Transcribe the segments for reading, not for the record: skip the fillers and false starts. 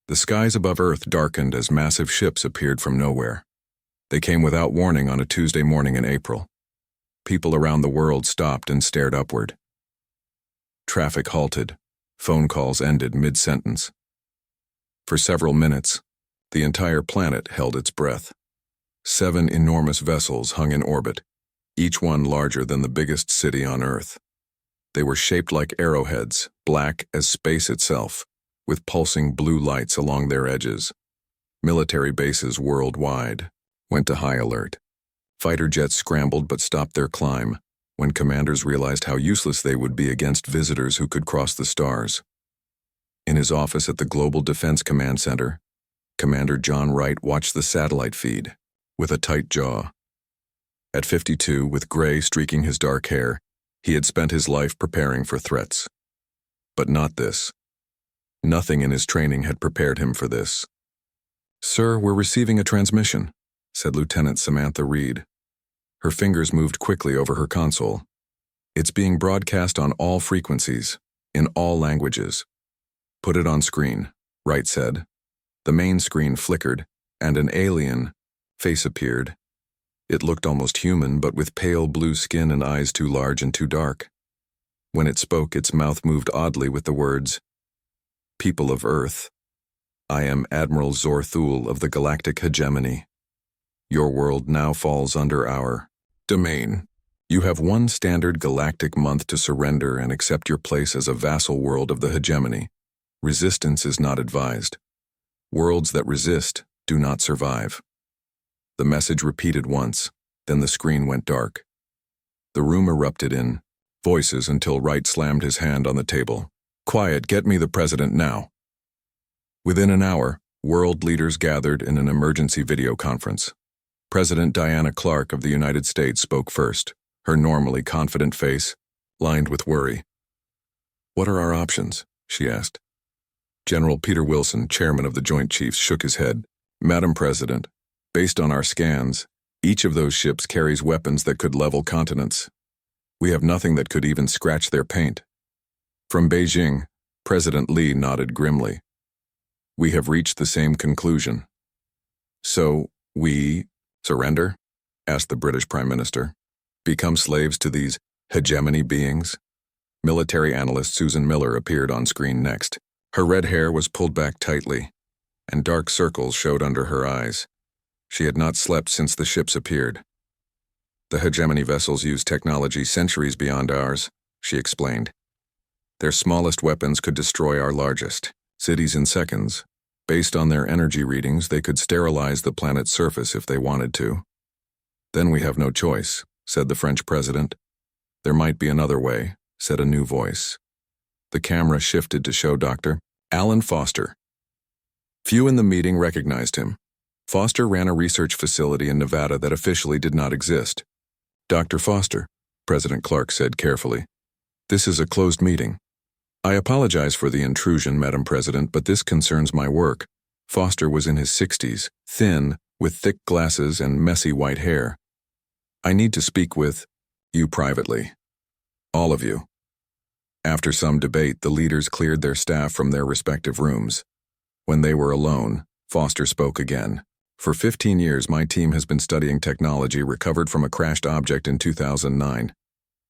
The skies above Earth darkened as massive ships appeared from nowhere. They came without warning on a Tuesday morning in April. People around the world stopped and stared upward. Traffic halted. Phone calls ended mid-sentence. For several minutes, the entire planet held its breath. 7 enormous vessels hung in orbit, each one larger than the biggest city on Earth. They were shaped like arrowheads, black as space itself, with pulsing blue lights along their edges. Military bases worldwide went to high alert. Fighter jets scrambled but stopped their climb when commanders realized how useless they would be against visitors who could cross the stars. In his office at the Global Defense Command Center, Commander John Wright watched the satellite feed with a tight jaw. At 52, with gray streaking his dark hair, he had spent his life preparing for threats. But not this. Nothing in his training had prepared him for this. "Sir, we're receiving a transmission," said Lieutenant Samantha Reed. Her fingers moved quickly over her console. "It's being broadcast on all frequencies, in all languages." "Put it on screen," Wright said. The main screen flickered, and an alien face appeared. It looked almost human, but with pale blue skin and eyes too large and too dark. When it spoke, its mouth moved oddly with the words, "People of Earth, I am Admiral Zorthul of the Galactic Hegemony. Your world now falls under our domain. You have one standard galactic month to surrender and accept your place as a vassal world of the hegemony. Resistance is not advised. Worlds that resist do not survive." The message repeated once, then the screen went dark. The room erupted in voices until Wright slammed his hand on the table. "Quiet, get me the president now." Within an hour, world leaders gathered in an emergency video conference. President Diana Clark of the United States spoke first, her normally confident face lined with worry. "What are our options?" she asked. General Peter Wilson, chairman of the Joint Chiefs, shook his head. "Madam President, based on our scans, each of those ships carries weapons that could level continents. We have nothing that could even scratch their paint." From Beijing, President Lee nodded grimly. "We have reached the same conclusion." "So, we surrender?" asked the British Prime Minister. "Become slaves to these hegemony beings?" Military analyst Susan Miller appeared on screen next. Her red hair was pulled back tightly, and dark circles showed under her eyes. She had not slept since the ships appeared. "The hegemony vessels use technology centuries beyond ours," she explained. "Their smallest weapons could destroy our largest cities in seconds. Based on their energy readings, they could sterilize the planet's surface if they wanted to." "Then we have no choice," said the French president. "There might be another way," said a new voice. The camera shifted to show Dr. Alan Foster. Few in the meeting recognized him. Foster ran a research facility in Nevada that officially did not exist. "Dr. Foster," President Clark said carefully, "this is a closed meeting. I apologize for the intrusion, Madam President, but this concerns my work." Foster was in his 60s, thin, with thick glasses and messy white hair. "I need to speak with you privately. All of you." After some debate, the leaders cleared their staff from their respective rooms. When they were alone, Foster spoke again. "For 15 years, my team has been studying technology recovered from a crashed object in 2009.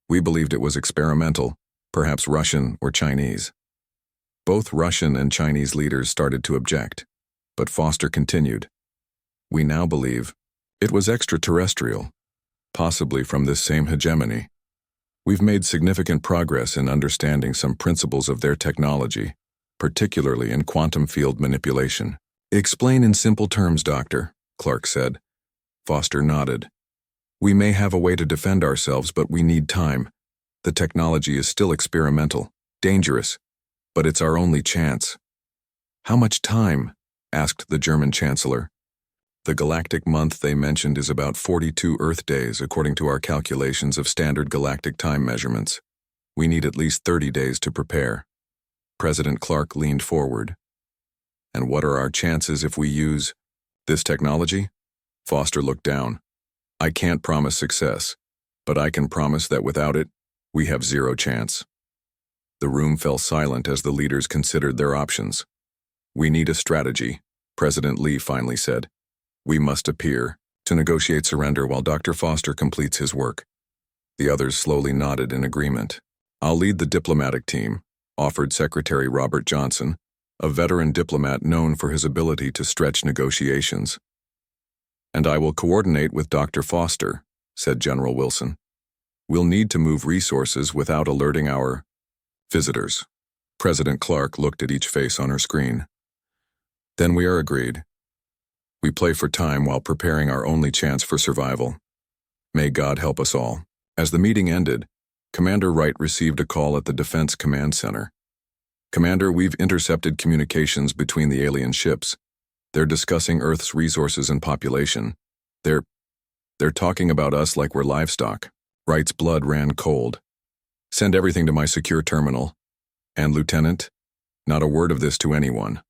We believed it was experimental, perhaps Russian or Chinese." Both Russian and Chinese leaders started to object, but Foster continued. "We now believe it was extraterrestrial, possibly from this same hegemony. We've made significant progress in understanding some principles of their technology, particularly in quantum field manipulation." "Explain in simple terms, Doctor," Clark said. Foster nodded. "We may have a way to defend ourselves, but we need time. The technology is still experimental, dangerous, but it's our only chance." "How much time?" asked the German Chancellor. "The galactic month they mentioned is about 42 Earth days according to our calculations of standard galactic time measurements. We need at least 30 days to prepare." President Clark leaned forward. "And what are our chances if we use this technology?" Foster looked down. "I can't promise success, but I can promise that without it, we have zero chance." The room fell silent as the leaders considered their options. We need a strategy, President Lee finally said. We must appear to negotiate surrender while Dr. Foster completes his work. The others slowly nodded in agreement. I'll lead the diplomatic team, offered Secretary Robert Johnson, a veteran diplomat known for his ability to stretch negotiations. And I will coordinate with Dr. Foster, said General Wilson. We'll need to move resources without alerting our visitors. President Clark looked at each face on her screen. Then we are agreed. We play for time while preparing our only chance for survival. May God help us all. As the meeting ended, Commander Wright received a call at the Defense Command Center. Commander, we've intercepted communications between the alien ships. They're discussing Earth's resources and population. They're talking about us like we're livestock. Wright's blood ran cold. Send everything to my secure terminal. And, Lieutenant, not a word of this to anyone.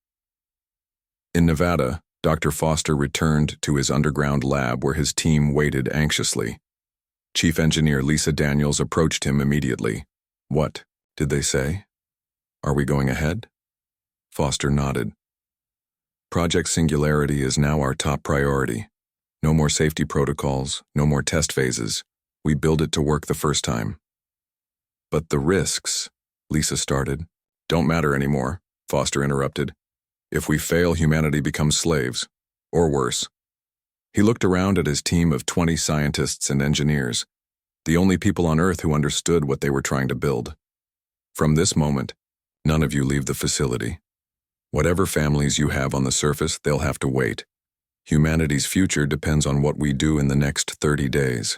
In Nevada, Dr. Foster returned to his underground lab where his team waited anxiously. Chief Engineer Lisa Daniels approached him immediately. What did they say? Are we going ahead? Foster nodded. Project Singularity is now our top priority. No more safety protocols, no more test phases. We build it to work the first time. But the risks, Lisa started. Don't matter anymore, Foster interrupted. If we fail, humanity becomes slaves, or worse. He looked around at his team of 20 scientists and engineers, the only people on Earth who understood what they were trying to build. From this moment, none of you leave the facility. Whatever families you have on the surface, they'll have to wait. Humanity's future depends on what we do in the next 30 days.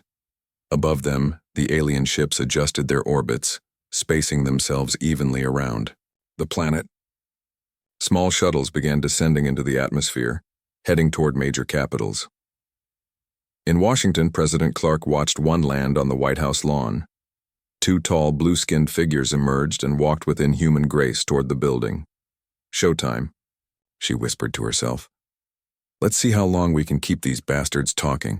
Above them, the alien ships adjusted their orbits, spacing themselves evenly around the planet. Small shuttles began descending into the atmosphere, heading toward major capitals. In Washington, President Clark watched one land on the White House lawn. Two tall, blue-skinned figures emerged and walked with inhuman grace toward the building. Showtime, she whispered to herself. Let's see how long we can keep these bastards talking.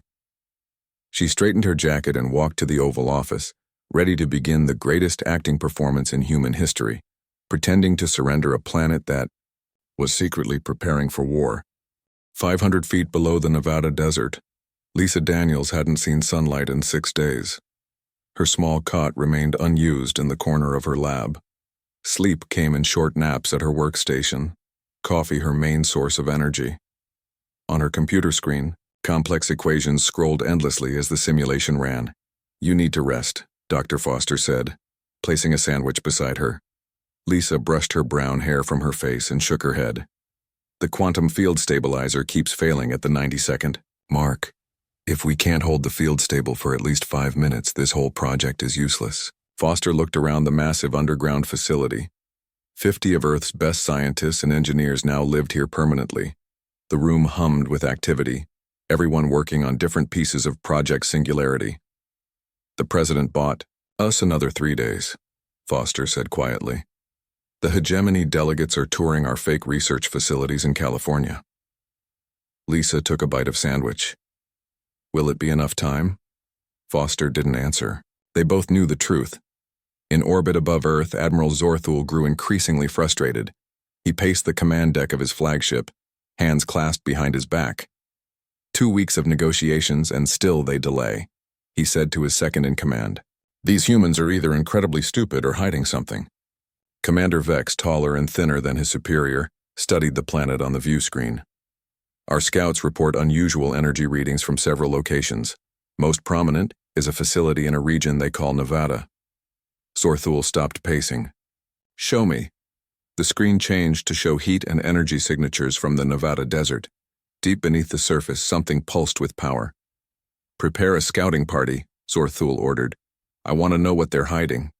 She straightened her jacket and walked to the Oval Office, ready to begin the greatest acting performance in human history, pretending to surrender a planet that was secretly preparing for war. 500 feet below the Nevada desert, Lisa Daniels hadn't seen sunlight in 6 days. Her small cot remained unused in the corner of her lab. Sleep came in short naps at her workstation, coffee her main source of energy. On her computer screen, complex equations scrolled endlessly as the simulation ran. You need to rest, Dr. Foster said, placing a sandwich beside her. Lisa brushed her brown hair from her face and shook her head. The quantum field stabilizer keeps failing at the 90-second mark. If we can't hold the field stable for at least 5 minutes, this whole project is useless. Foster looked around the massive underground facility. 50 of Earth's best scientists and engineers now lived here permanently. The room hummed with activity, everyone working on different pieces of Project Singularity. The president bought us another 3 days, Foster said quietly. The hegemony delegates are touring our fake research facilities in California. Lisa took a bite of sandwich. Will it be enough time? Foster didn't answer. They both knew the truth. In orbit above Earth, Admiral Zorthul grew increasingly frustrated. He paced the command deck of his flagship, hands clasped behind his back. 2 weeks of negotiations and still they delay, he said to his second-in-command. These humans are either incredibly stupid or hiding something. Commander Vex, taller and thinner than his superior, studied the planet on the view screen. Our scouts report unusual energy readings from several locations. Most prominent is a facility in a region they call Nevada. Zorthul stopped pacing. Show me. The screen changed to show heat and energy signatures from the Nevada desert. Deep beneath the surface, something pulsed with power. Prepare a scouting party, Zorthul ordered. I want to know what they're hiding.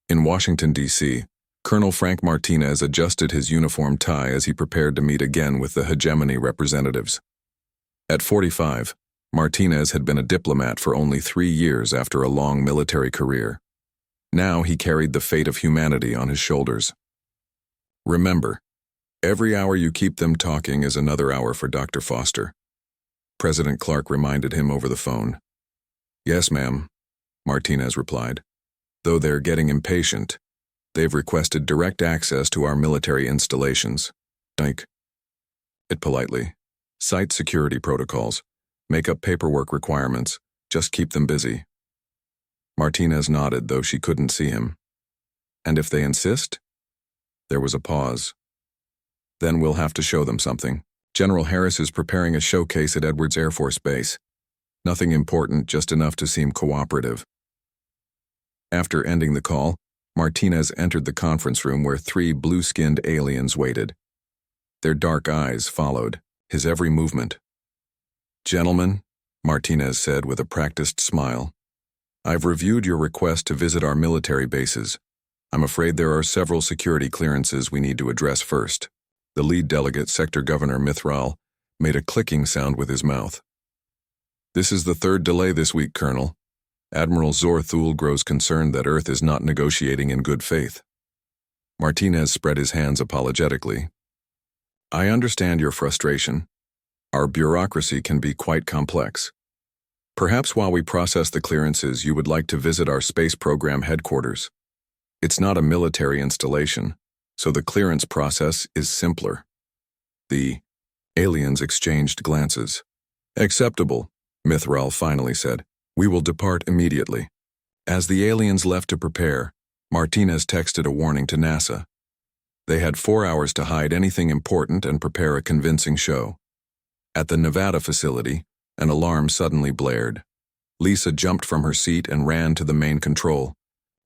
In Washington, D.C., Colonel Frank Martinez adjusted his uniform tie as he prepared to meet again with the hegemony representatives. At 45, Martinez had been a diplomat for only 3 years after a long military career. Now he carried the fate of humanity on his shoulders. Remember, every hour you keep them talking is another hour for Dr. Foster. President Clark reminded him over the phone. Yes, ma'am, Martinez replied. Though they're getting impatient, they've requested direct access to our military installations. Ike. It politely. Cite security protocols. Make up paperwork requirements. Just keep them busy. Martinez nodded, though she couldn't see him. And if they insist? There was a pause. Then we'll have to show them something. General Harris is preparing a showcase at Edwards Air Force Base. Nothing important, just enough to seem cooperative. After ending the call, Martinez entered the conference room where 3 blue-skinned aliens waited. Their dark eyes followed his every movement. "Gentlemen," Martinez said with a practiced smile, "I've reviewed your request to visit our military bases. I'm afraid there are several security clearances we need to address first." The lead delegate, Sector Governor Mithral, made a clicking sound with his mouth. "This is the 3rd delay this week, Colonel. Admiral Zorthul grows concerned that Earth is not negotiating in good faith." Martinez spread his hands apologetically. "I understand your frustration. Our bureaucracy can be quite complex. Perhaps while we process the clearances, you would like to visit our space program headquarters. It's not a military installation, so the clearance process is simpler." The aliens exchanged glances. "Acceptable," Mithral finally said. "We will depart immediately." As the aliens left to prepare, Martinez texted a warning to NASA. They had 4 hours to hide anything important and prepare a convincing show. At the Nevada facility, an alarm suddenly blared. Lisa jumped from her seat and ran to the main control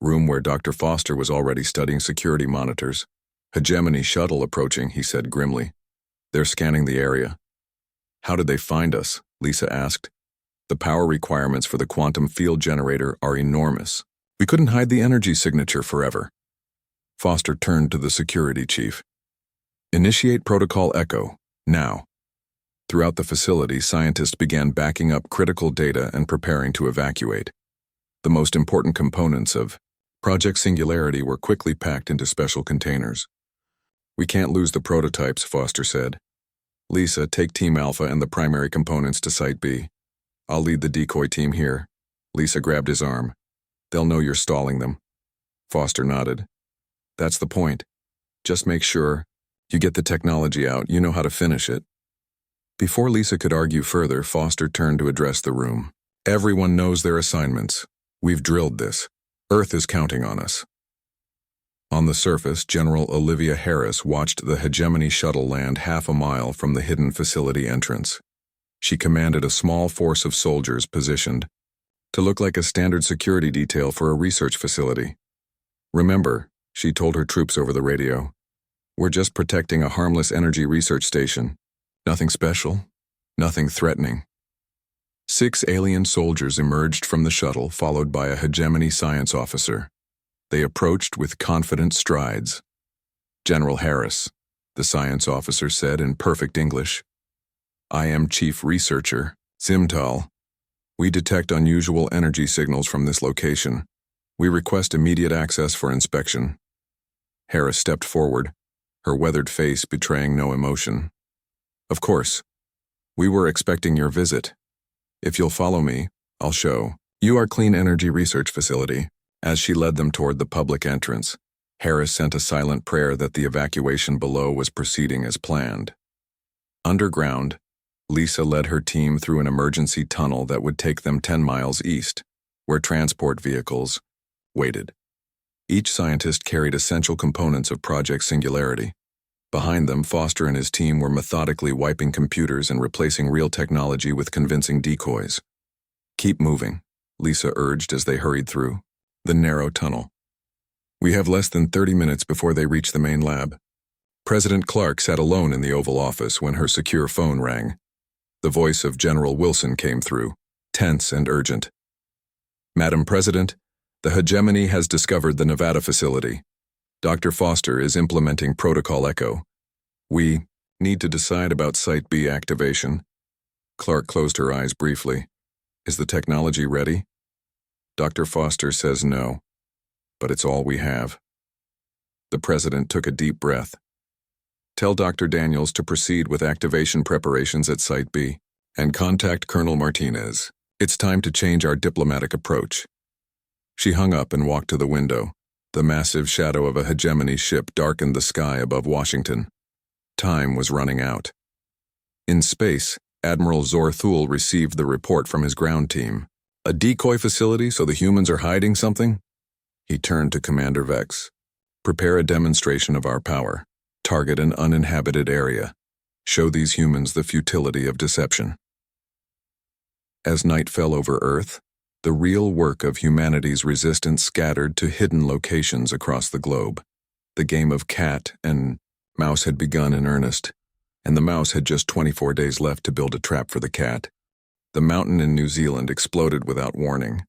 room where Dr. Foster was already studying security monitors. "Hegemony shuttle approaching," he said grimly. "They're scanning the area." "How did they find us?" Lisa asked. "The power requirements for the quantum field generator are enormous. We couldn't hide the energy signature forever." Foster turned to the security chief. "Initiate Protocol Echo, now." Throughout the facility, scientists began backing up critical data and preparing to evacuate. The most important components of Project Singularity were quickly packed into special containers. "We can't lose the prototypes," Foster said. "Lisa, take Team Alpha and the primary components to Site B. I'll lead the decoy team here." Lisa grabbed his arm. "They'll know you're stalling them." Foster nodded. "That's the point. Just make sure you get the technology out. You know how to finish it." Before Lisa could argue further, Foster turned to address the room. "Everyone knows their assignments. We've drilled this. Earth is counting on us." On the surface, General Olivia Harris watched the Hegemony shuttle land half a mile from the hidden facility entrance. She commanded a small force of soldiers positioned to look like a standard security detail for a research facility. "Remember," she told her troops over the radio, "we're just protecting a harmless energy research station. Nothing special, nothing threatening." 6 alien soldiers emerged from the shuttle, followed by a Hegemony science officer. They approached with confident strides. "General Harris," the science officer said in perfect English. "I am Chief Researcher Zimtal. We detect unusual energy signals from this location. We request immediate access for inspection." Harris stepped forward, her weathered face betraying no emotion. "Of course. We were expecting your visit. If you'll follow me, I'll show you our clean energy research facility." As she led them toward the public entrance, Harris sent a silent prayer that the evacuation below was proceeding as planned. Underground, Lisa led her team through an emergency tunnel that would take them 10 miles east, where transport vehicles waited. Each scientist carried essential components of Project Singularity. Behind them, Foster and his team were methodically wiping computers and replacing real technology with convincing decoys. "Keep moving," Lisa urged as they hurried through the narrow tunnel. "We have less than 30 minutes before they reach the main lab." President Clark sat alone in the Oval Office when her secure phone rang. The voice of General Wilson came through, tense and urgent. "Madam President, the Hegemony has discovered the Nevada facility. Dr. Foster is implementing Protocol Echo. We need to decide about Site B activation." Clark closed her eyes briefly. "Is the technology ready?" Dr. Foster says no, but it's all we have." The president took a deep breath. "Tell Dr. Daniels to proceed with activation preparations at Site B, and contact Colonel Martinez. It's time to change our diplomatic approach." She hung up and walked to the window. The massive shadow of a Hegemony ship darkened the sky above Washington. Time was running out. In space, Admiral Zorthul received the report from his ground team. A decoy facility so the humans are hiding something? He turned to Commander Vex. Prepare a demonstration of our power. Target an uninhabited area. Show these humans the futility of deception. As night fell over Earth, the real work of humanity's resistance scattered to hidden locations across the globe. The game of cat and mouse had begun in earnest, and the mouse had just 24 days left to build a trap for the cat. The mountain in New Zealand exploded without warning.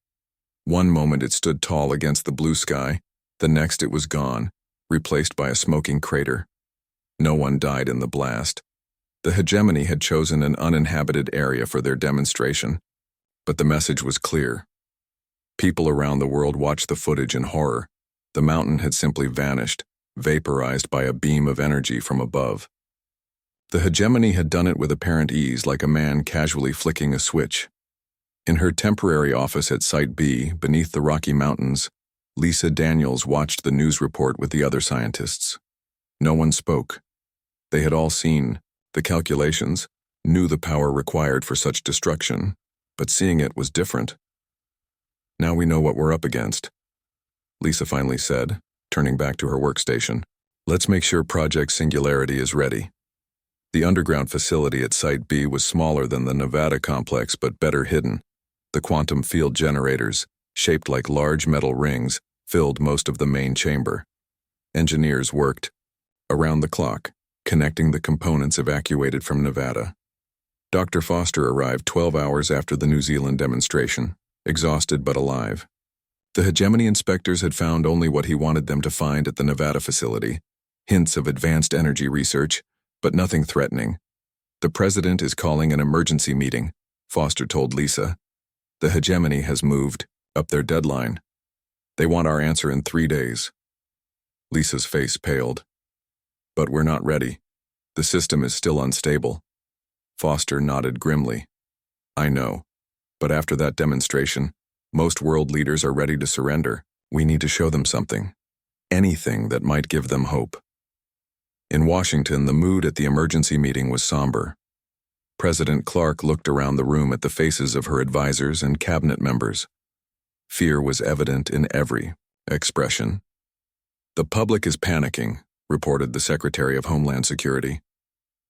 One moment it stood tall against the blue sky, the next it was gone, replaced by a smoking crater. No one died in the blast. The hegemony had chosen an uninhabited area for their demonstration, but the message was clear. People around the world watched the footage in horror. The mountain had simply vanished, vaporized by a beam of energy from above. The hegemony had done it with apparent ease, like a man casually flicking a switch. In her temporary office at Site B, beneath the Rocky Mountains, Lisa Daniels watched the news report with the other scientists. No one spoke. They had all seen the calculations, knew the power required for such destruction, but seeing it was different. Now we know what we're up against, Lisa finally said, turning back to her workstation. Let's make sure Project Singularity is ready. The underground facility at Site B was smaller than the Nevada complex but better hidden. The quantum field generators, shaped like large metal rings, filled most of the main chamber. Engineers worked around the clock, connecting the components evacuated from Nevada. Dr. Foster arrived 12 hours after the New Zealand demonstration, exhausted but alive. The hegemony inspectors had found only what he wanted them to find at the Nevada facility, hints of advanced energy research, but nothing threatening. The president is calling an emergency meeting, Foster told Lisa. The hegemony has moved up their deadline. They want our answer in 3 days. Lisa's face paled. But we're not ready. The system is still unstable. Foster nodded grimly. I know, but after that demonstration, most world leaders are ready to surrender. We need to show them something. Anything that might give them hope. In Washington, the mood at the emergency meeting was somber. President Clark looked around the room at the faces of her advisors and cabinet members. Fear was evident in every expression. The public is panicking, reported the Secretary of Homeland Security.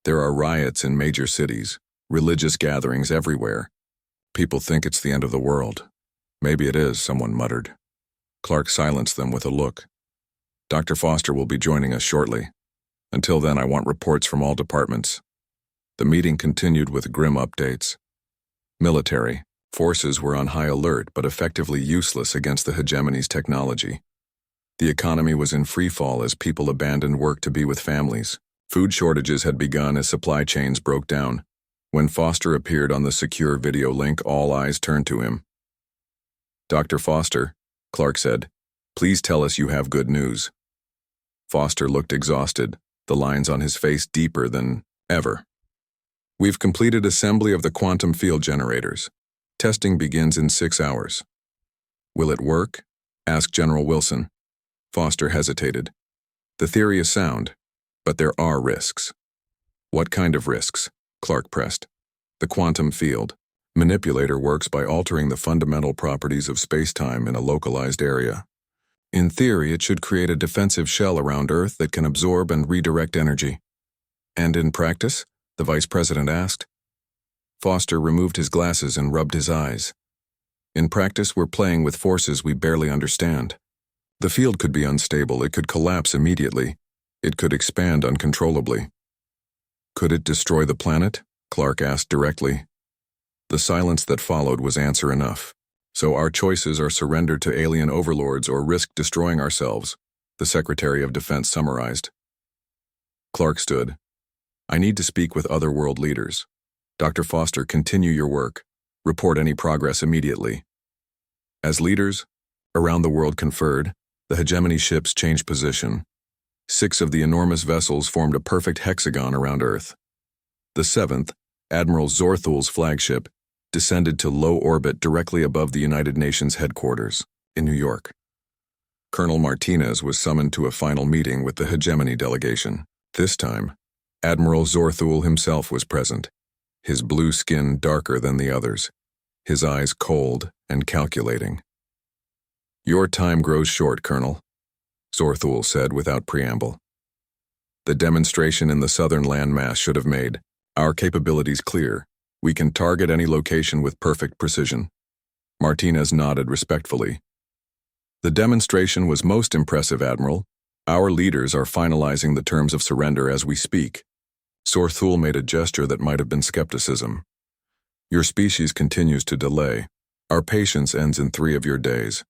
There are riots in major cities, religious gatherings everywhere. People think it's the end of the world. Maybe it is, someone muttered. Clark silenced them with a look. Dr. Foster will be joining us shortly. Until then, I want reports from all departments. The meeting continued with grim updates. Military forces were on high alert but effectively useless against the hegemony's technology. The economy was in freefall as people abandoned work to be with families. Food shortages had begun as supply chains broke down. When Foster appeared on the secure video link, all eyes turned to him. Dr. Foster, Clark said, please tell us you have good news. Foster looked exhausted, the lines on his face deeper than ever. We've completed assembly of the quantum field generators. Testing begins in 6 hours. Will it work? Asked General Wilson. Foster hesitated. The theory is sound, but there are risks. What kind of risks? Clark pressed. The quantum field. Manipulator works by altering the fundamental properties of space-time in a localized area. In theory, it should create a defensive shell around Earth that can absorb and redirect energy. And in practice? The vice president asked. Foster removed his glasses and rubbed his eyes. In practice, we're playing with forces we barely understand. The field could be unstable, it could collapse immediately, it could expand uncontrollably. Could it destroy the planet? Clark asked directly. The silence that followed was answer enough. So our choices are surrender to alien overlords or risk destroying ourselves, the Secretary of Defense summarized. Clark stood. I need to speak with other world leaders. Dr. Foster, continue your work. Report any progress immediately. As leaders around the world conferred, the hegemony ships changed position. 6 of the enormous vessels formed a perfect hexagon around Earth. The 7th, Admiral Zorthul's flagship, descended to low orbit directly above the United Nations headquarters in New York. Colonel Martinez was summoned to a final meeting with the hegemony delegation. This time, Admiral Zorthul himself was present, his blue skin darker than the others, his eyes cold and calculating. "Your time grows short, Colonel," Zorthul said without preamble. "The demonstration in the southern landmass should have made our capabilities clear. We can target any location with perfect precision." Martinez nodded respectfully. "The demonstration was most impressive, Admiral. Our leaders are finalizing the terms of surrender as we speak." Zorthul made a gesture that might have been skepticism. "Your species continues to delay. Our patience ends in 3 of your days.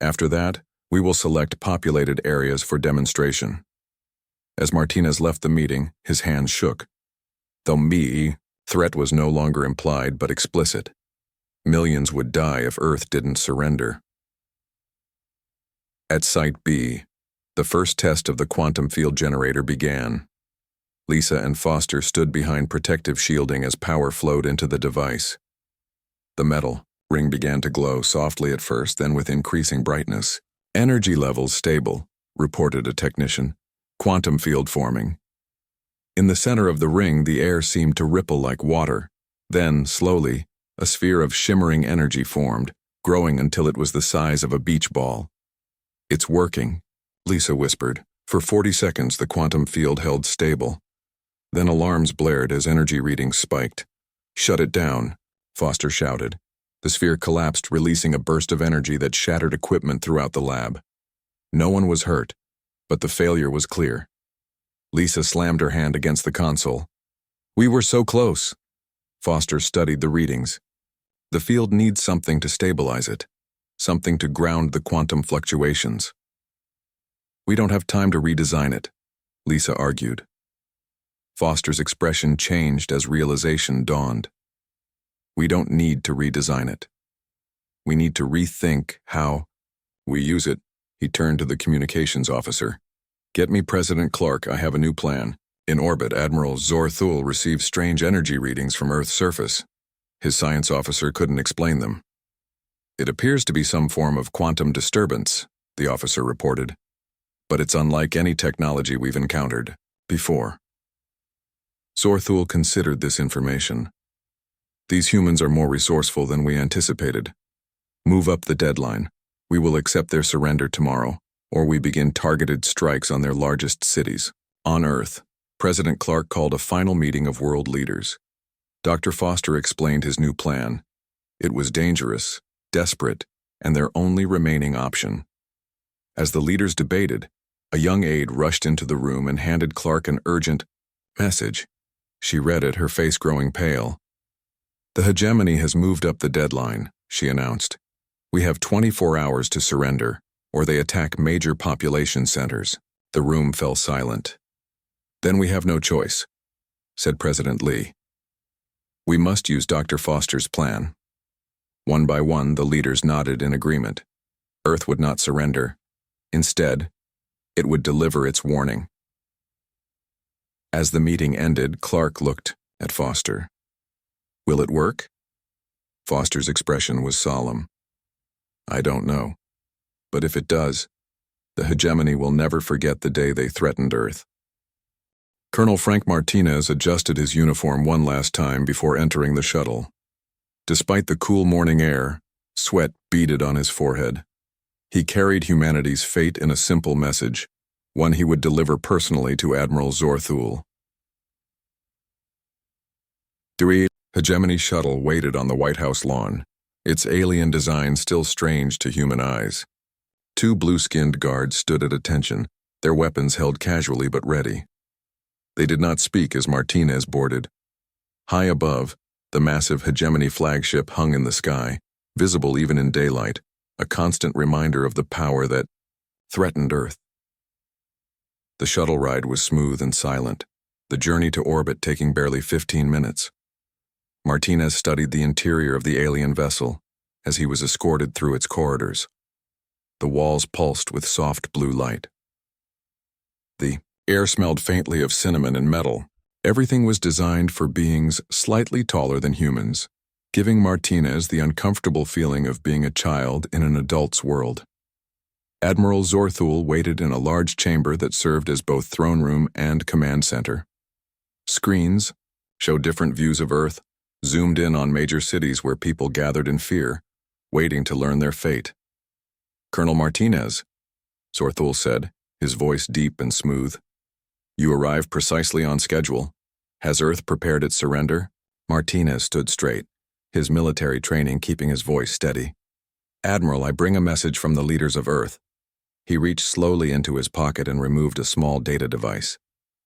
After that, we will select populated areas for demonstration." As Martinez left the meeting, his hands shook. The threat was no longer implied but explicit. Millions would die if Earth didn't surrender. At Site B, the first test of the quantum field generator began. Lisa and Foster stood behind protective shielding as power flowed into the device. The metal ring began to glow softly at first, then with increasing brightness. "Energy levels stable," reported a technician. "Quantum field forming." In the center of the ring, the air seemed to ripple like water. Then, slowly, a sphere of shimmering energy formed, growing until it was the size of a beach ball. "It's working," Lisa whispered. For 40 seconds, the quantum field held stable. Then alarms blared as energy readings spiked. "Shut it down," Foster shouted. The sphere collapsed, releasing a burst of energy that shattered equipment throughout the lab. No one was hurt, but the failure was clear. Lisa slammed her hand against the console. "We were so close." Foster studied the readings. "The field needs something to stabilize it, something to ground the quantum fluctuations." "We don't have time to redesign it," Lisa argued. Foster's expression changed as realization dawned. "We don't need to redesign it. We need to rethink how we use it." He turned to the communications officer. "Get me President Clark, I have a new plan." In orbit, Admiral Zorthul received strange energy readings from Earth's surface. His science officer couldn't explain them. "It appears to be some form of quantum disturbance," the officer reported. "But it's unlike any technology we've encountered before." Zorthul considered this information. "These humans are more resourceful than we anticipated. Move up the deadline. We will accept their surrender tomorrow, or we begin targeted strikes on their largest cities." On Earth, President Clark called a final meeting of world leaders. Dr. Foster explained his new plan. It was dangerous, desperate, and their only remaining option. As the leaders debated, a young aide rushed into the room and handed Clark an urgent message. She read it, her face growing pale. "The hegemony has moved up the deadline," she announced. "We have 24 hours to surrender, or they attack major population centers." The room fell silent. "Then we have no choice," said President Lee. "We must use Dr. Foster's plan." One by one, the leaders nodded in agreement. Earth would not surrender. Instead, it would deliver its warning. As the meeting ended, Clark looked at Foster. "Will it work?" Foster's expression was solemn. "I don't know. But if it does, the hegemony will never forget the day they threatened Earth." Colonel Frank Martinez adjusted his uniform one last time before entering the shuttle. Despite the cool morning air, sweat beaded on his forehead. He carried humanity's fate in a simple message, one he would deliver personally to Admiral Zorthul. The Hegemony shuttle waited on the White House lawn, its alien design still strange to human eyes. 2 blue-skinned guards stood at attention, their weapons held casually but ready. They did not speak as Martinez boarded. High above, the massive Hegemony flagship hung in the sky, visible even in daylight, a constant reminder of the power that threatened Earth. The shuttle ride was smooth and silent, the journey to orbit taking barely 15 minutes. Martinez studied the interior of the alien vessel as he was escorted through its corridors. The walls pulsed with soft blue light. The air smelled faintly of cinnamon and metal. Everything was designed for beings slightly taller than humans, giving Martinez the uncomfortable feeling of being a child in an adult's world. Admiral Zorthul waited in a large chamber that served as both throne room and command center. Screens showed different views of Earth, zoomed in on major cities where people gathered in fear, waiting to learn their fate. "Colonel Martinez," Zorthul said, his voice deep and smooth. "You arrived precisely on schedule. Has Earth prepared its surrender?" Martinez stood straight, his military training keeping his voice steady. "Admiral, I bring a message from the leaders of Earth." He reached slowly into his pocket and removed a small data device.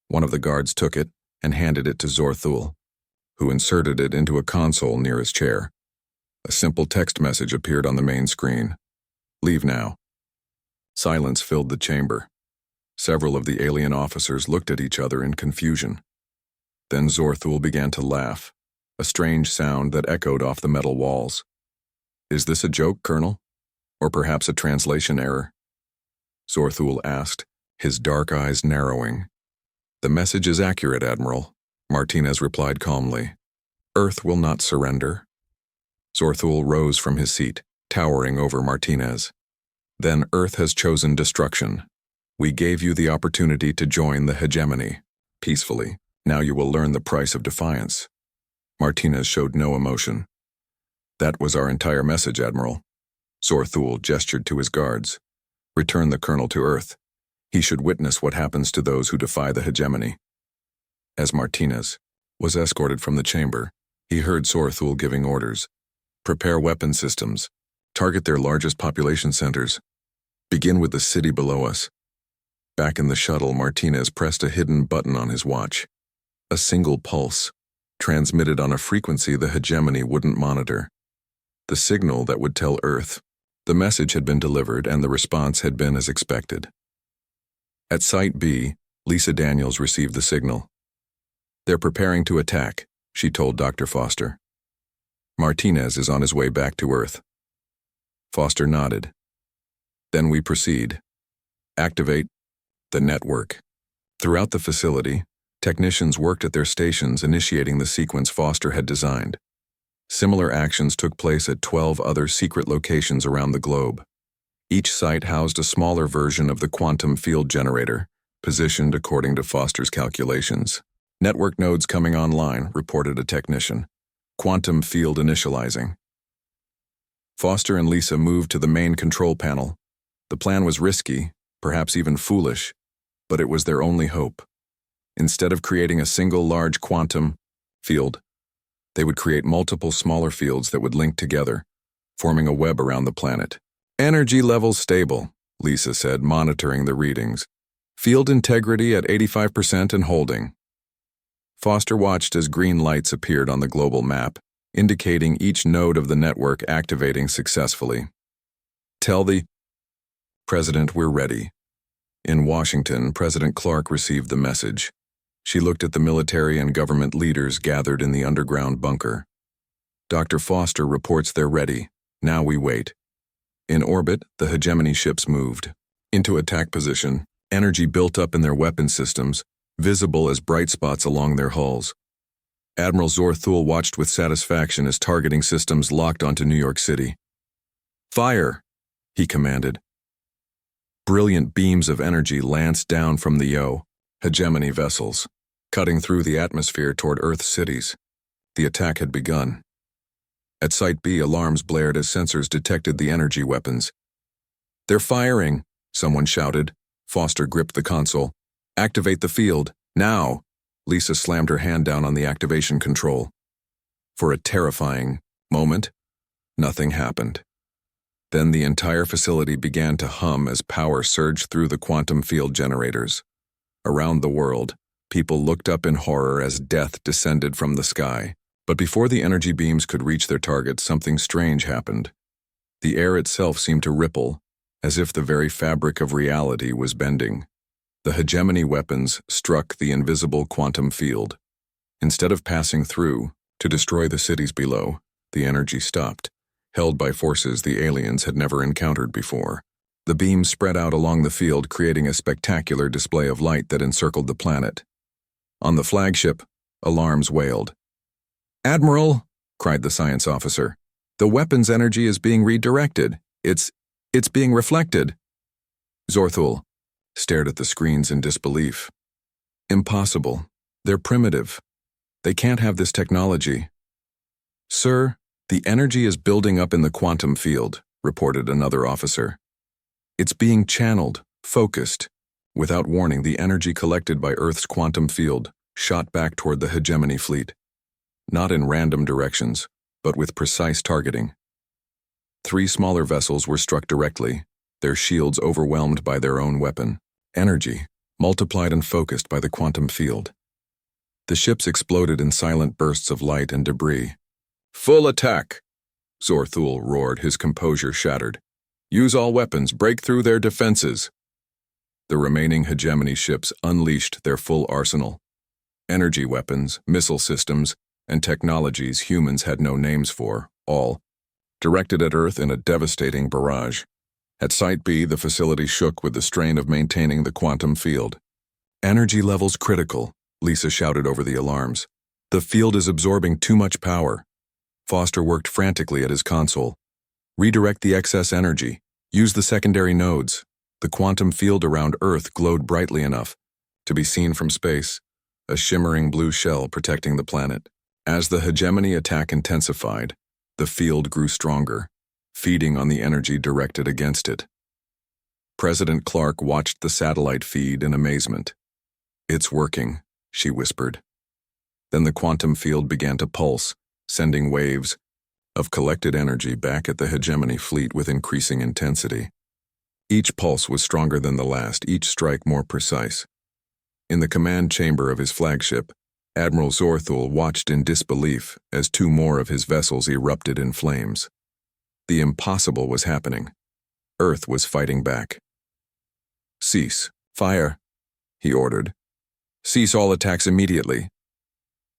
One of the guards took it and handed it to Zorthul, who inserted it into a console near his chair. A simple text message appeared on the main screen. "Leave now." Silence filled the chamber. Several of the alien officers looked at each other in confusion. Then Zorthul began to laugh, a strange sound that echoed off the metal walls. "Is this a joke, Colonel? Or perhaps a translation error?" Zorthul asked, his dark eyes narrowing. "The message is accurate, Admiral," Martinez replied calmly. "Earth will not surrender." Zorthul rose from his seat, towering over Martinez. "Then Earth has chosen destruction. We gave you the opportunity to join the hegemony, peacefully. Now you will learn the price of defiance." Martinez showed no emotion. "That was our entire message, Admiral." Zorthul gestured to his guards. "Return the Colonel to Earth. He should witness what happens to those who defy the hegemony." As Martinez was escorted from the chamber, he heard Zorthul giving orders. "Prepare weapon systems. Target their largest population centers. Begin with the city below us." Back in the shuttle, Martinez pressed a hidden button on his watch. A single pulse, transmitted on a frequency the hegemony wouldn't monitor. The signal that would tell Earth the message had been delivered and the response had been as expected. At Site B, Lisa Daniels received the signal. "They're preparing to attack," she told Dr. Foster. "Martinez is on his way back to Earth." Foster nodded. "Then we proceed. Activate the network." Throughout the facility, technicians worked at their stations initiating the sequence Foster had designed. Similar actions took place at 12 other secret locations around the globe. Each site housed a smaller version of the quantum field generator, positioned according to Foster's calculations. "Network nodes coming online," reported a technician. "Quantum field initializing." Foster and Lisa moved to the main control panel. The plan was risky, perhaps even foolish, but it was their only hope. Instead of creating a single large quantum field, they would create multiple smaller fields that would link together, forming a web around the planet. "Energy levels stable," Lisa said, monitoring the readings. "Field integrity at 85% and holding." Foster watched as green lights appeared on the global map, indicating each node of the network activating successfully. "Tell the President we're ready." In Washington, President Clark received the message. She looked at the military and government leaders gathered in the underground bunker. "Dr. Foster reports they're ready. Now we wait." In orbit, the hegemony ships moved into attack position, energy built up in their weapon systems, visible as bright spots along their hulls. Admiral Zorthul watched with satisfaction as targeting systems locked onto New York City. "Fire!" he commanded. Brilliant beams of energy lanced down from the hegemony vessels, cutting through the atmosphere toward Earth's cities. The attack had begun. At Site B, alarms blared as sensors detected the energy weapons. "They're firing!" someone shouted. Foster gripped the console. "Activate the field, now!" Lisa slammed her hand down on the activation control. For a terrifying moment, nothing happened. Then the entire facility began to hum as power surged through the quantum field generators. Around the world, people looked up in horror as death descended from the sky. But before the energy beams could reach their target, something strange happened. The air itself seemed to ripple, as if the very fabric of reality was bending. The hegemony weapons struck the invisible quantum field. Instead of passing through to destroy the cities below, the energy stopped, held by forces the aliens had never encountered before. The beams spread out along the field, creating a spectacular display of light that encircled the planet. On the flagship, alarms wailed. "Admiral," cried the science officer, "the weapon's energy is being redirected. It's being reflected." Zorthul stared at the screens in disbelief. "Impossible," They're primitive. They can't have this technology. Sir, the energy is building up in the quantum field, reported another officer. It's being channeled, focused. Without warning, the energy collected by Earth's quantum field shot back toward the hegemony fleet. Not in random directions, but with precise targeting. 3 smaller vessels were struck directly, their shields overwhelmed by their own weapon. Energy, multiplied and focused by the quantum field. The ships exploded in silent bursts of light and debris. Full attack! Zorthul roared, his composure shattered. Use all weapons, break through their defenses. The remaining hegemony ships unleashed their full arsenal. Energy weapons, missile systems, and technologies humans had no names for, all directed at Earth in a devastating barrage. At Site B, the facility shook with the strain of maintaining the quantum field. Energy levels critical, Lisa shouted over the alarms. The field is absorbing too much power. Foster worked frantically at his console. Redirect the excess energy. Use the secondary nodes. The quantum field around Earth glowed brightly enough to be seen from space, a shimmering blue shell protecting the planet. As the hegemony attack intensified, the field grew stronger, feeding on the energy directed against it. President Clark watched the satellite feed in amazement. It's working, she whispered. Then the quantum field began to pulse, sending waves of collected energy back at the hegemony fleet with increasing intensity. Each pulse was stronger than the last, each strike more precise. In the command chamber of his flagship, Admiral Zorthul watched in disbelief as 2 more of his vessels erupted in flames. The impossible was happening. Earth was fighting back. Cease. Fire, he ordered. Cease all attacks immediately.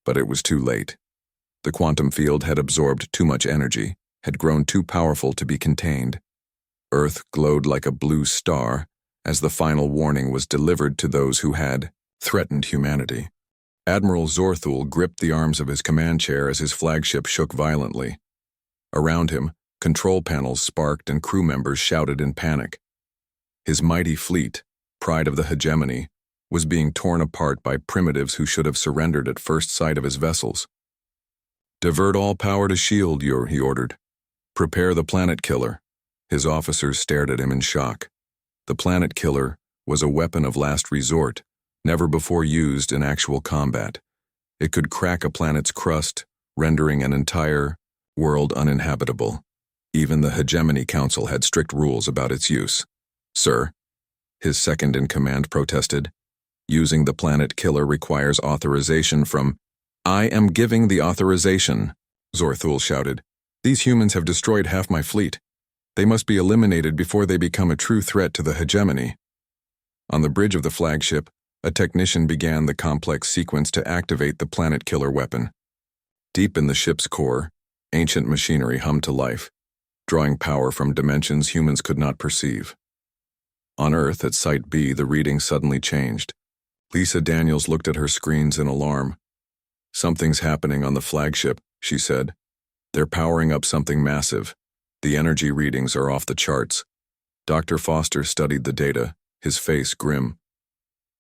But it was too late. The quantum field had absorbed too much energy, had grown too powerful to be contained. Earth glowed like a blue star as the final warning was delivered to those who had threatened humanity. Admiral Zorthul gripped the arms of his command chair as his flagship shook violently. Around him, control panels sparked and crew members shouted in panic. His mighty fleet, pride of the hegemony, was being torn apart by primitives who should have surrendered at first sight of his vessels. Divert all power to shield, he ordered. Prepare the planet killer. His officers stared at him in shock. The planet killer was a weapon of last resort, never before used in actual combat. It could crack a planet's crust, rendering an entire world uninhabitable. Even the Hegemony Council had strict rules about its use. Sir, his second-in-command protested, using the planet killer requires authorization from— I am giving the authorization, Zorthul shouted. These humans have destroyed half my fleet. They must be eliminated before they become a true threat to the hegemony. On the bridge of the flagship, a technician began the complex sequence to activate the planet killer weapon. Deep in the ship's core, ancient machinery hummed to life, drawing power from dimensions humans could not perceive. On Earth, at Site B, the reading suddenly changed. Lisa Daniels looked at her screens in alarm. Something's happening on the flagship, she said. They're powering up something massive. The energy readings are off the charts. Dr. Foster studied the data, his face grim.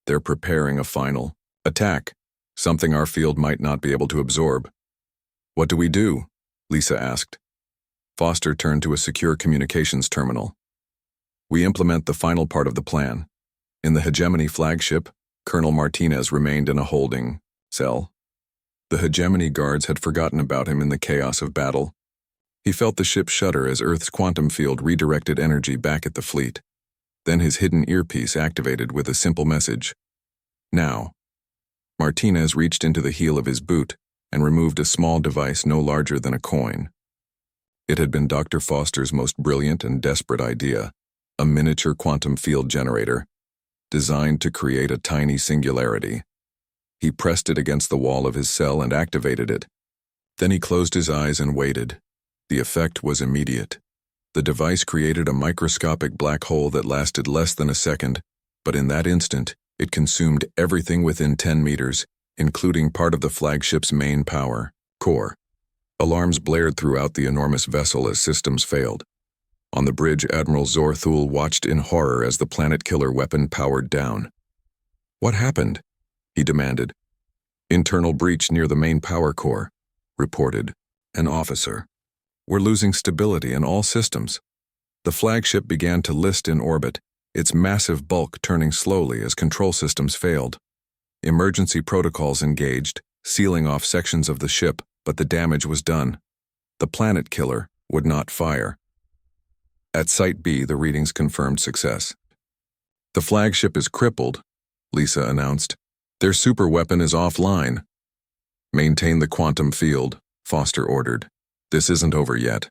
They're preparing a final attack, something our field might not be able to absorb. What do we do? Lisa asked. Foster turned to a secure communications terminal. We implement the final part of the plan. In the Hegemony flagship, Colonel Martinez remained in a holding cell. The Hegemony guards had forgotten about him in the chaos of battle. He felt the ship shudder as Earth's quantum field redirected energy back at the fleet. Then his hidden earpiece activated with a simple message. Now. Martinez reached into the heel of his boot and removed a small device no larger than a coin. It had been Dr. Foster's most brilliant and desperate idea, a miniature quantum field generator, designed to create a tiny singularity. He pressed it against the wall of his cell and activated it. Then he closed his eyes and waited. The effect was immediate. The device created a microscopic black hole that lasted less than a second, but in that instant, it consumed everything within 10 meters, including part of the flagship's main power core. Alarms blared throughout the enormous vessel as systems failed. On the bridge, Admiral Zorthul watched in horror as the planet killer weapon powered down. What happened? He demanded. Internal breach near the main power core, reported an officer. We're losing stability in all systems. The flagship began to list in orbit, its massive bulk turning slowly as control systems failed. Emergency protocols engaged, sealing off sections of the ship, but the damage was done. The planet killer would not fire. At Site B, the readings confirmed success. The flagship is crippled, Lisa announced. Their superweapon is offline. Maintain the quantum field, Foster ordered. This isn't over yet.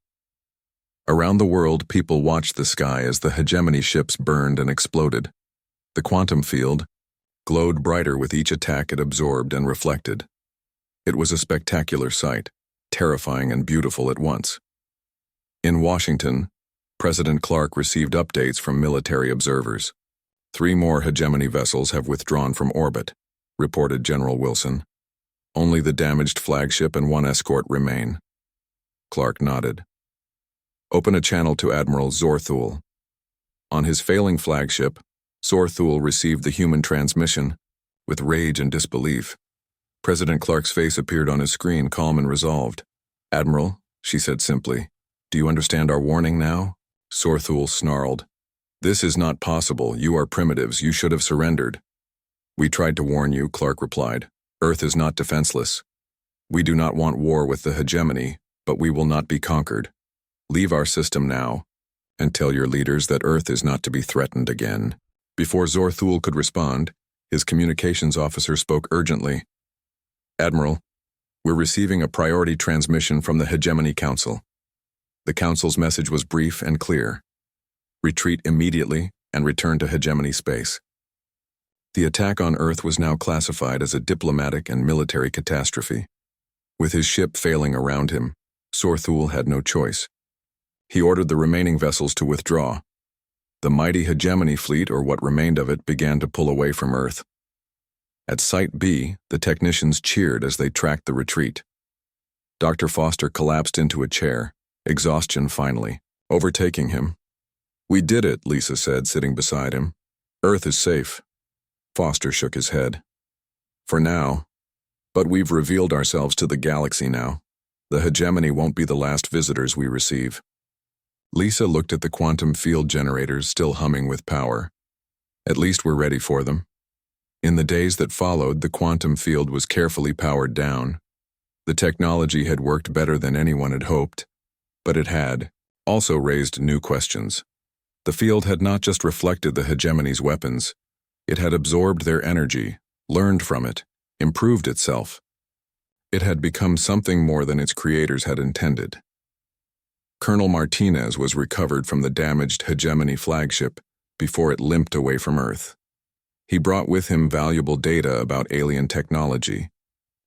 Around the world, people watched the sky as the hegemony ships burned and exploded. The quantum field glowed brighter with each attack it absorbed and reflected. It was a spectacular sight, terrifying and beautiful at once. In Washington, President Clark received updates from military observers. 3 more hegemony vessels have withdrawn from orbit, reported General Wilson. Only the damaged flagship and 1 escort remain. Clark nodded. Open a channel to Admiral Zorthul. On his failing flagship, Zorthul received the human transmission. With rage and disbelief, President Clark's face appeared on his screen, calm and resolved. Admiral, she said simply, do you understand our warning now? Zorthul snarled. This is not possible. You are primitives. You should have surrendered. We tried to warn you, Clark replied. Earth is not defenseless. We do not want war with the hegemony, but we will not be conquered. Leave our system now, and tell your leaders that Earth is not to be threatened again. Before Zorthul could respond, his communications officer spoke urgently. Admiral, we're receiving a priority transmission from the Hegemony Council. The Council's message was brief and clear. Retreat immediately and return to hegemony space. The attack on Earth was now classified as a diplomatic and military catastrophe. With his ship failing around him, Zorthul had no choice. He ordered the remaining vessels to withdraw. The mighty hegemony fleet, or what remained of it, began to pull away from Earth. At Site B, the technicians cheered as they tracked the retreat. Dr. Foster collapsed into a chair, exhaustion finally overtaking him. We did it, Lisa said, sitting beside him. Earth is safe. Foster shook his head. For now. But we've revealed ourselves to the galaxy now. The hegemony won't be the last visitors we receive. Lisa looked at the quantum field generators still humming with power. At least we're ready for them. In the days that followed, the quantum field was carefully powered down. The technology had worked better than anyone had hoped, but it had also raised new questions. The field had not just reflected the hegemony's weapons. It had absorbed their energy, learned from it, improved itself. It had become something more than its creators had intended. Colonel Martinez was recovered from the damaged hegemony flagship before it limped away from Earth. He brought with him valuable data about alien technology,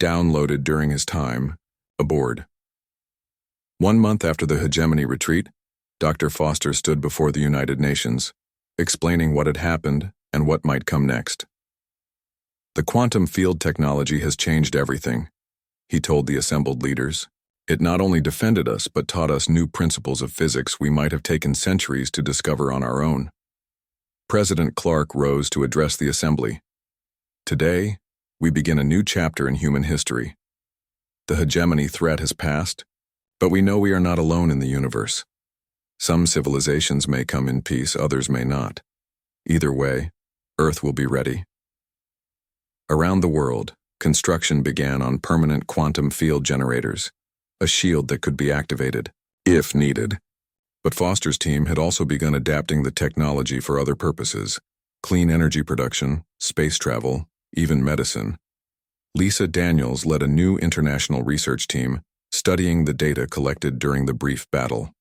downloaded during his time aboard. 1 month after the hegemony retreat, Dr. Foster stood before the United Nations, explaining what had happened and what might come next. The quantum field technology has changed everything, he told the assembled leaders. It not only defended us, but taught us new principles of physics we might have taken centuries to discover on our own. President Clark rose to address the assembly. Today, we begin a new chapter in human history. The hegemony threat has passed, but we know we are not alone in the universe. Some civilizations may come in peace, others may not. Either way, Earth will be ready. Around the world, construction began on permanent quantum field generators, a shield that could be activated, if needed. But Foster's team had also begun adapting the technology for other purposes: clean energy production, space travel, even medicine. Lisa Daniels led a new international research team studying the data collected during the brief battle.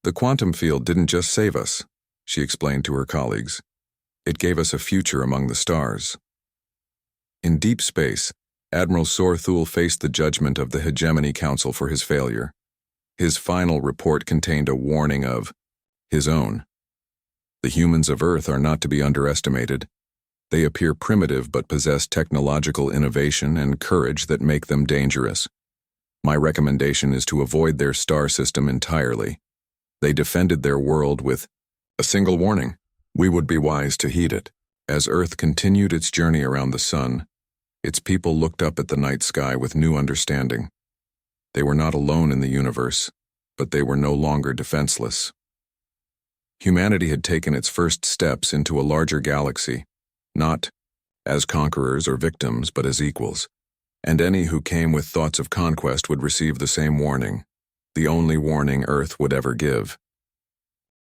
The quantum field didn't just save us, she explained to her colleagues. It gave us a future among the stars. In deep space, Admiral Zorthul faced the judgment of the Hegemony Council for his failure. His final report contained a warning of his own. The humans of Earth are not to be underestimated. They appear primitive but possess technological innovation and courage that make them dangerous. My recommendation is to avoid their star system entirely. They defended their world with a single warning. We would be wise to heed it. As Earth continued its journey around the sun, Its people looked up at the night sky with new understanding. They were not alone in the universe, but they were no longer defenseless. Humanity had taken its first steps into a larger galaxy, not as conquerors or victims, but as equals. And any who came with thoughts of conquest would receive the same warning, the only warning Earth would ever give.